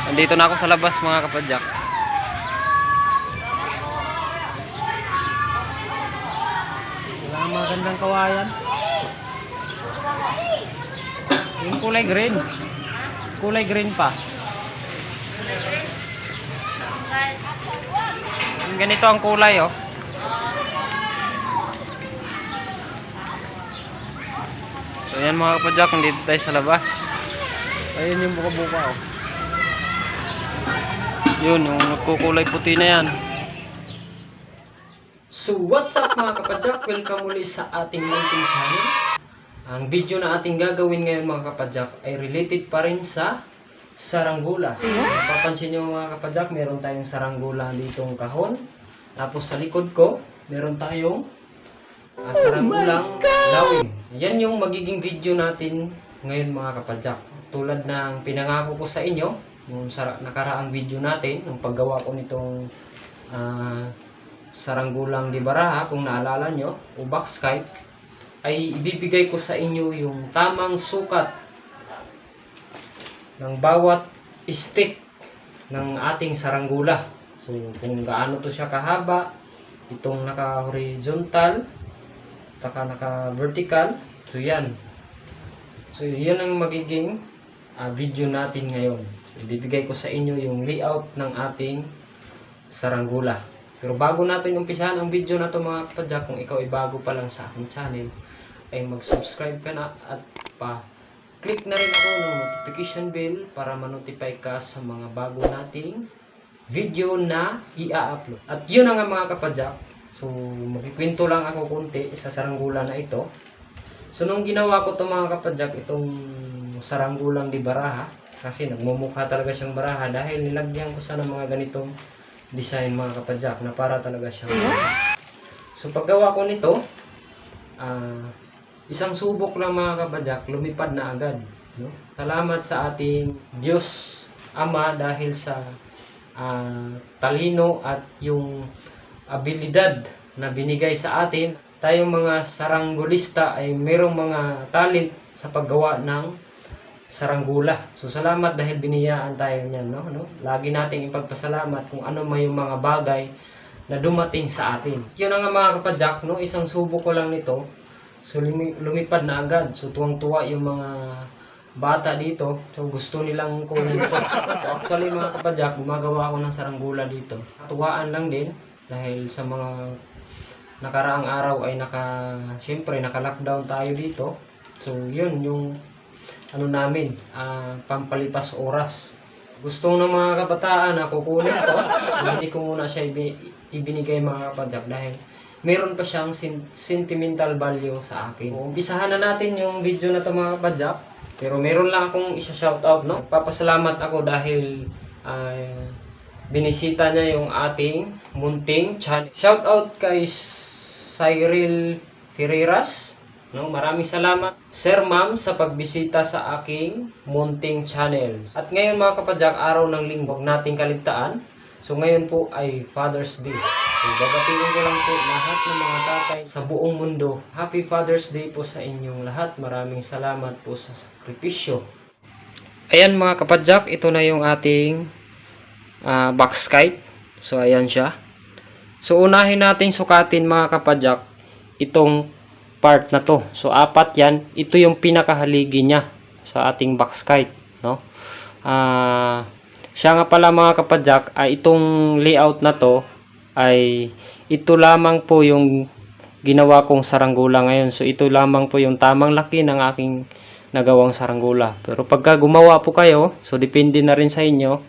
Andito na ako sa labas mga kapadyak. Wala magandang kawayan. Yung kulay green. Kulay green pa. Yung ganito ang kulay oh. So yan mga kapadyak, nandito tayo sa labas. Ayun yung buka-buka oh. Yun, yung nagkukulay puti na yan. So what's up mga kapadyak? Welcome muli sa ating munting channel. Ang video na ating gagawin ngayon mga kapadyak ay related pa rin sa saranggula. Papansin nyo mga kapadyak, meron tayong saranggula ditong kahon. Tapos sa likod ko, meron tayong saranggulang lawing. Yan yung magiging video natin ngayon mga kapadyak. Tulad ng pinangako ko sa inyo yung nakaraang video natin, yung paggawa ko nitong saranggulang di baraha, kung naalala nyo, o box kite, ay ibibigay ko sa inyo yung tamang sukat ng bawat stick ng ating saranggula. So, kung gaano to siya kahaba, itong naka-horizontal, saka naka-vertical, so yan. So, yan ang magiging video natin ngayon. Ibibigay ko sa inyo yung layout ng ating saranggula. Pero bago natin umpisahan ang video na to mga kapadyak, kung ikaw ay bago pa lang sa aking channel, ay mag-subscribe ka na at pa-click na rin ako ng notification bell para ma-notify ka sa mga bago nating video na i-upload. At yun na nga mga kapadyak. So magkikwento lang ako konti sa saranggula na ito. So nung ginawa ko to mga kapadyak, itong saranggulang di baraha, kasi nagmumukha talaga siyang baraha dahil nilagyan ko siya ng mga ganitong design mga kapadyak na para talaga siyang baraha. So paggawa ko nito, isang subok lang mga kapadyak, lumipad na agad, no? Salamat sa ating Diyos Ama dahil sa talino at yung abilidad na binigay sa atin. Tayong mga saranggulista ay mayroong mga talent sa paggawa ng saranggula. So salamat dahil biniyaan tayo niyan, no? Lagi nating ipagpasalamat kung ano may yung mga bagay na dumating sa atin. Yun na nga mga kapadyak, no? Isang subo ko lang nito. So lumipad na agad. So tuwang-tuwa yung mga bata dito. So gusto nilang kunin ito. So actually mga kapadyak, gumagawa ako ng saranggula dito. Tuwaan lang din dahil sa mga nakaraang araw ay syempre naka-lockdown tayo dito. So yun yung namin, pampalipas oras. Gusto ng mga kabataan na kukunin ko, hindi ko muna siya ibinigay mga kapadyak dahil meron pa siyang sentimental value sa akin. Umpisahan na natin yung video na to mga kapadyak, pero meron lang akong isa-shoutout, no? Papasalamat ako dahil binisita niya yung ating munting channel. Shoutout kay Cyril Ferreras. No, maraming salamat Sir Ma'am sa pagbisita sa aking munting channel. At ngayon mga kapadyak, araw ng linggo, huwag nating kaligtaan. So ngayon po ay Father's Day. So babatiin ko lang po lahat ng mga tatay sa buong mundo. Happy Father's Day po sa inyong lahat. Maraming salamat po sa sakripisyo. Ayan mga kapadyak, ito na yung ating box kite. So ayan siya. So unahin natin sukatin mga kapadyak itong part na to. So apat yan. Ito yung pinakahaligi niya sa ating box kite, no? Siya nga pala mga kapadyak, itong layout na to ay ito lamang po yung ginawa kong saranggula ngayon. So ito lamang po yung tamang laki ng aking nagawang saranggula. Pero pagka gumawa po kayo, so depende na rin sa inyo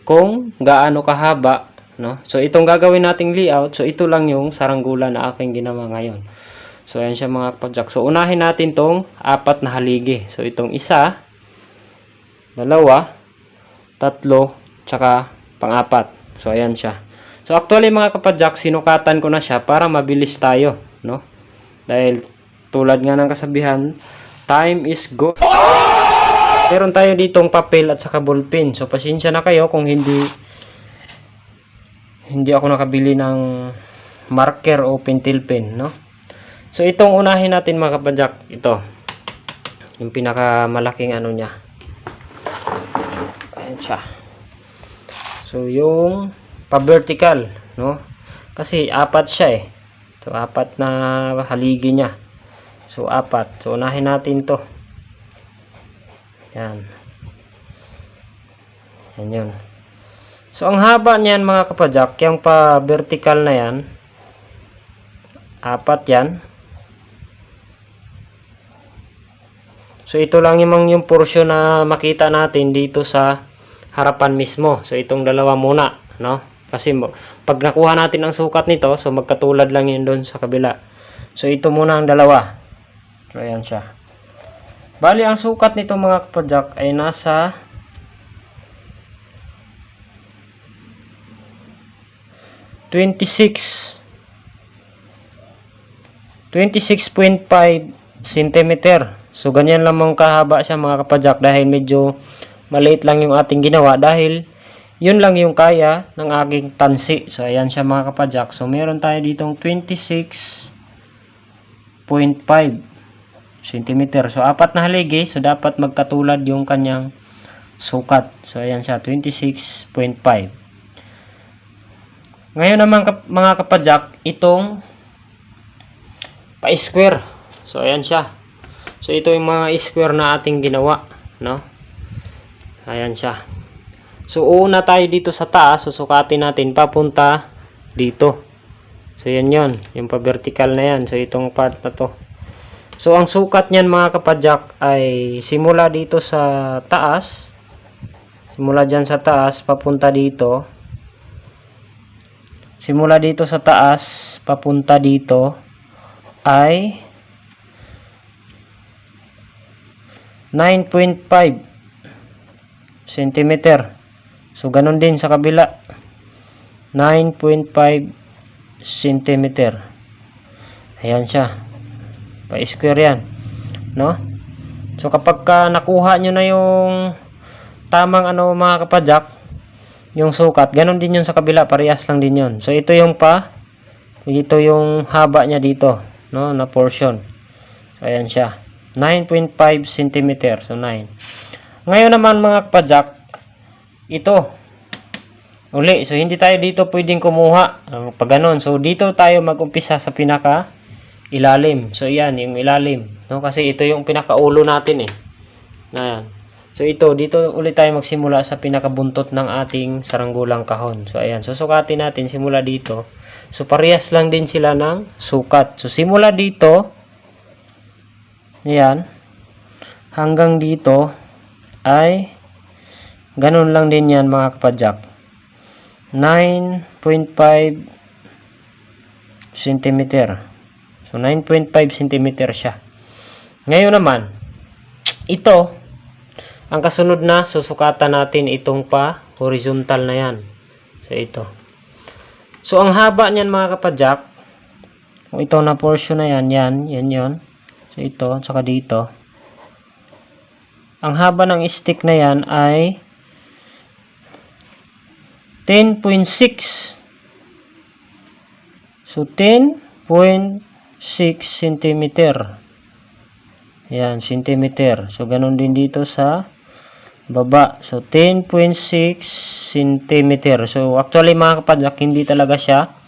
kung gaano kahaba, no? So itong gagawin nating layout, so ito lang yung saranggula na aking ginawa ngayon. So ayan siya mga kapadyak. So unahin natin tong apat na haligi. So itong isa, dalawa, tatlo, tsaka pang-apat. So ayan siya. So actually mga kapadyak, sinukatan ko na siya para mabilis tayo, no? Dahil tulad nga ng kasabihan, time is gold. Meron tayo ditong papel at saka ballpen. So pasensya na kayo kung hindi ako nakabili ng marker o pentel pen, no? So itong unahin natin mga kapadyak, ito yung pinakamalaking ano niya. Ayan siya. So yung pa-vertical, no? Kasi apat siya eh. So apat na haligi niya. So apat. So unahin natin 'to. Yan. Yan yun. So ang haba niyan mga kapadyak, yung pa-vertical na yan, apat yan. So ito lang yung portion na makita natin dito sa harapan mismo. So itong dalawa muna, no? Kasi pag nakuha natin ang sukat nito, so magkatulad lang yun doon sa kabila. So ito muna ang dalawa. So ayan siya. Bali ang sukat nito mga kapadyak ay nasa 26.5 cm. So ganyan lamang kahaba siya mga kapadyak, dahil medyo maliit lang yung ating ginawa, dahil yun lang yung kaya ng aking tansi. So ayan siya mga kapadyak. So meron tayo ditong 26.5 cm. So apat na haligi, so dapat magkatulad yung kanyang sukat. So ayan siya, 26.5. Ngayon naman mga kapadyak, itong pa-square. So ayan siya. So ito yung mga square na ating ginawa, no? Ayan siya. So una tayo dito sa taas, susukatin natin papunta dito. So yan yun, yung pa-vertical na yan. So itong part na to. So ang sukat niyan mga kapadyak ay simula dito sa taas. Simula dyan sa taas papunta dito. Simula dito sa taas papunta dito ay 9.5 cm. So ganun din sa kabila, 9.5 cm. Ayan siya, pa-square yan, no? So kapag nakuha nyo na yung tamang mga kapadyak, yung sukat, ganun din yun sa kabila, parehas lang din yun. So ito yung ito yung haba niya dito, no, na portion. So ayan siya, 9.5 cm. So 9. Ngayon naman mga kapadyak, ito uli, so hindi tayo dito pwedeng kumuha pag ganun. So dito tayo mag-umpisa sa pinaka ilalim. So yan yung ilalim, no, kasi ito yung pinakaulo natin eh. Ayan. So ito, dito ulit tayo magsimula sa pinakabuntot ng ating saranggolang kahon. So ayan, susukatin natin simula dito. So parehas lang din sila ng sukat. So simula dito, ayan, hanggang dito ay ganun lang din yan mga kapadyak. 9.5 cm. So 9.5 cm siya. Ngayon naman, ito ang kasunod na susukatan natin, itong pa horizontal na yan. So ito. So ang haba niyan mga kapadyak, kung ito na portion na yan, yan. So ito, saka dito. Ang haba ng stick na yan ay 10.6. So 10.6 cm. Yan, centimeter. So ganun din dito sa baba. So 10.6 cm. So actually mga kapadyak, hindi talaga siya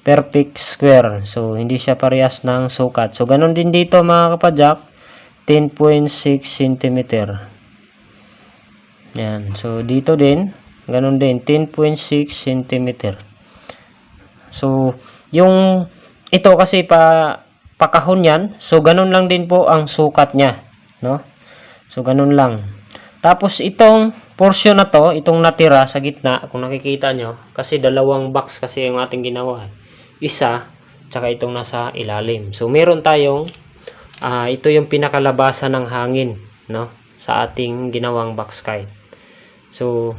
perfect square. So hindi siya parehas ng sukat. So ganun din dito mga kapadyak, 10.6 cm. Yan. So dito din, ganun din, 10.6 cm. So yung ito kasi pakahon yan. So ganun lang din po ang sukat niya, no? So ganun lang. Tapos itong portion na to, itong natira sa gitna, kung nakikita nyo, kasi dalawang box kasi yung ating ginawa. Isa, tsaka itong nasa ilalim. So meron tayong, ito yung pinakalabasan ng hangin, no, sa ating ginawang box kite. So,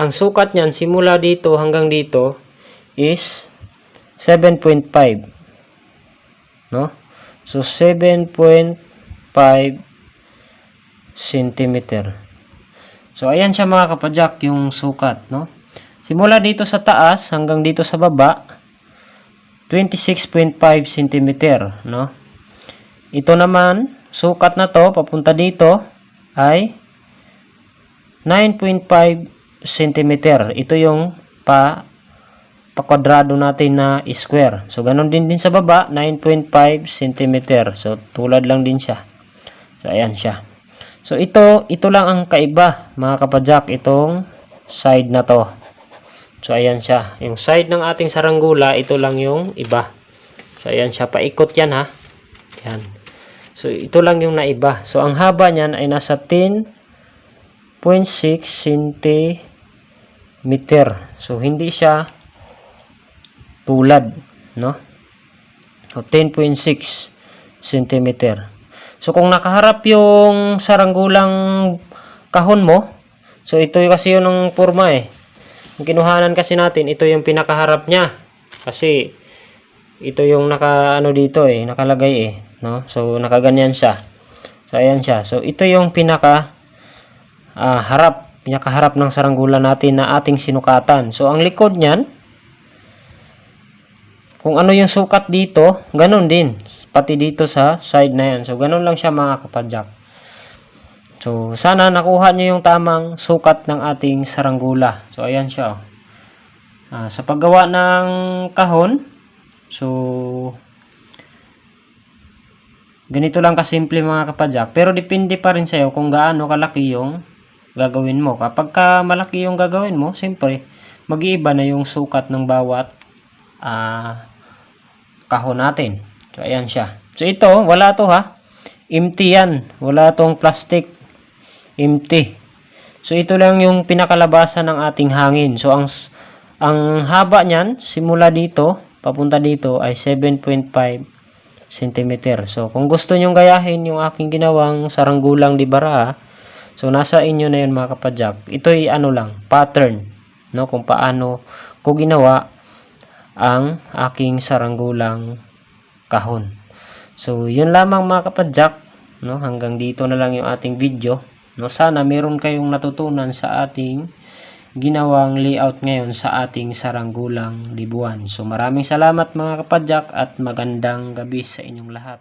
ang sukat niyan, simula dito hanggang dito, is 7.5. No? So, 7.5 centimeter. So ayan siya mga kapadyak, yung sukat, no? Simula dito sa taas hanggang dito sa baba, 26.5 cm, no? Ito naman, sukat na to papunta dito ay 9.5 cm. Ito yung pa-kwadrado natin na square. So, ganun din sa baba, 9.5 cm. So, tulad lang din siya. So, ayan siya. So, ito lang ang kaiba, mga kapadyak, itong side na to. So, ayan siya. Yung side ng ating saranggula, ito lang yung iba. So, ayan siya. Paikot yan, ha. Ayan. So, ito lang yung naiba. So, ang haba niyan ay nasa 10.6 cm. So, hindi siya tulad, no? So, 10.6 cm. So, kung nakaharap yung saranggulang kahon mo, so, ito kasi yun ang forma eh. Ang kinuhanan kasi natin, ito yung pinakaharap niya. Kasi, ito yung naka, dito eh, nakalagay eh. No? So, nakaganyan siya. So, ayan siya. So, ito yung pinakaharap ng saranggola natin na ating sinukatan. So, ang likod niyan, kung ano yung sukat dito, ganun din. Pati dito sa side na yan. So, ganun lang siya, mga kapadyak. So, sana nakuha nyo yung tamang sukat ng ating saranggola. So, ayan siya. Sa paggawa ng kahon, so, ganito lang kasimple, mga kapadyak. Pero depende pa rin sa'yo kung gaano kalaki yung gagawin mo. Kapag malaki yung gagawin mo, siyempre, mag-iiba na yung sukat ng bawat kahon natin. So, ayan siya. So, ito, wala to ha. Empty yan. Wala tong plastic. Empty. So, ito lang yung pinakalabasan ng ating hangin. So, ang haba niyan, simula dito, papunta dito, ay 7.5 cm. So, kung gusto nyong gayahin yung aking ginawang saranggulang libara, so, nasa inyo na yun, mga kapadyak. Ito'y pattern, no? Kung paano ko ginawa ang aking saranggulang kahon. So, yun lamang, mga kapadyak, no? Hanggang dito na lang yung ating video, no? Sana meron kayong natutunan sa ating ginawang layout ngayon sa ating saranggulang libuan. So, maraming salamat, mga kapadyak, at magandang gabi sa inyong lahat.